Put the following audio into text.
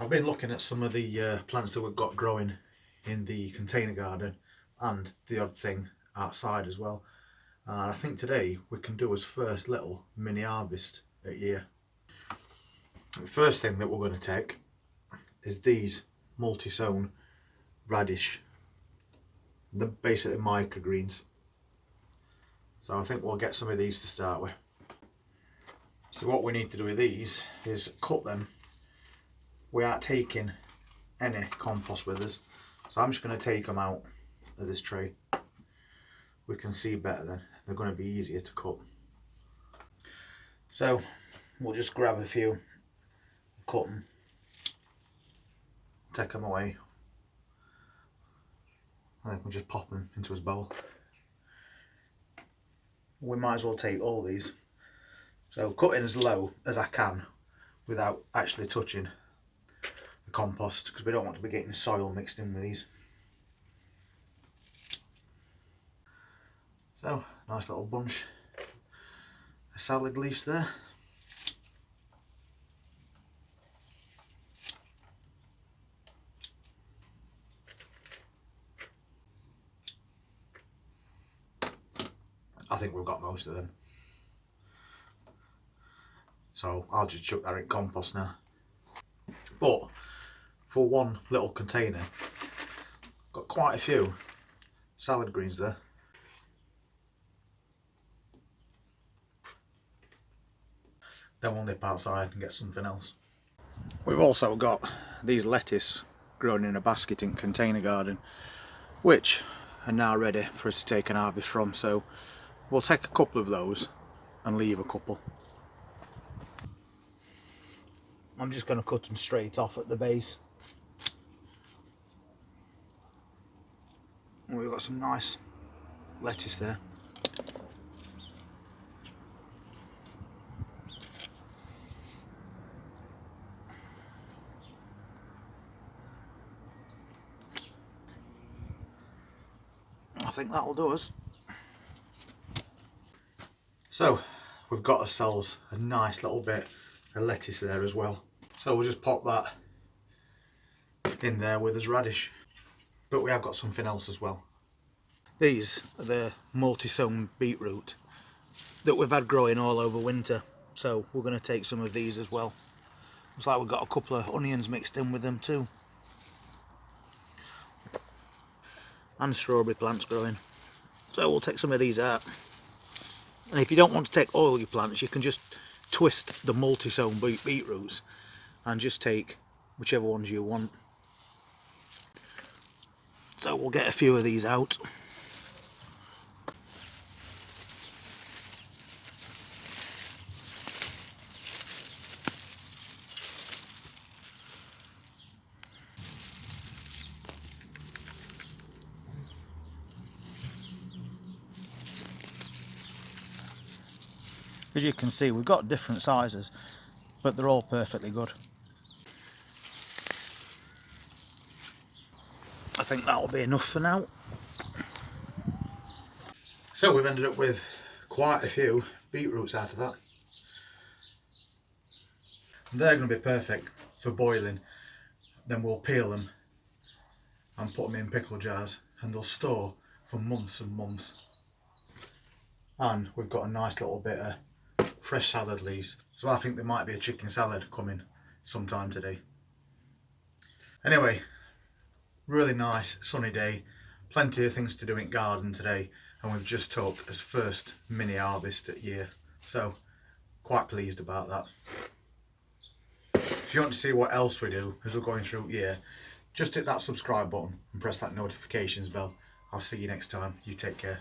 I've been looking at some of the plants that we've got growing in the container garden and the odd thing outside as well. And I think today we can do as first little mini harvest at year. The first thing that we're going to take is these multi-sown radish. They're basically microgreens. So I think we'll get some of these to start with. So what we need to do with these is cut them. We aren't taking any compost with us, so I'm just going to take them out of this tray. We can see better then, they're going to be easier to cut. So we'll just grab a few, cut them, take them away, and then we'll just pop them into his bowl. We might as well take all these, so cutting as low as I can without actually touching the compost, because we don't want to be getting soil mixed in with these. So nice little bunch of salad leaves there. I think we've got most of them, so I'll just chuck that in compost now. But for one little container, got quite a few salad greens there. Then we'll nip outside and get something else. We've also got these lettuce grown in a basket in container garden, which are now ready for us to take an harvest from. So we'll take a couple of those and leave a couple. I'm just going to cut them straight off at the base. We've got some nice lettuce there. I think that'll do us. So we've got ourselves a nice little bit of lettuce there as well. So we'll just pop that in there with his radish. But we have got something else as well. These are the multi-sown beetroot that we've had growing all over winter. So we're going to take some of these as well. Looks like we've got a couple of onions mixed in with them too. And strawberry plants growing. So we'll take some of these out. And if you don't want to take all your plants, you can just twist the multi-sown beetroots and just take whichever ones you want. So we'll get a few of these out. As you can see, we've got different sizes, but they're all perfectly good. I think that'll be enough for now. So we've ended up with quite a few beetroots out of that. And they're going to be perfect for boiling. Then we'll peel them and put them in pickle jars, and they'll store for months and months. And we've got a nice little bit of fresh salad leaves, so I think there might be a chicken salad coming sometime today. Anyway, really nice sunny day, plenty of things to do in garden today, and we've just took as first mini harvest at year, so quite pleased about that. If you want to see what else we do as we're going through year, just hit that subscribe button and press that notifications bell. I'll see you next time. You take care.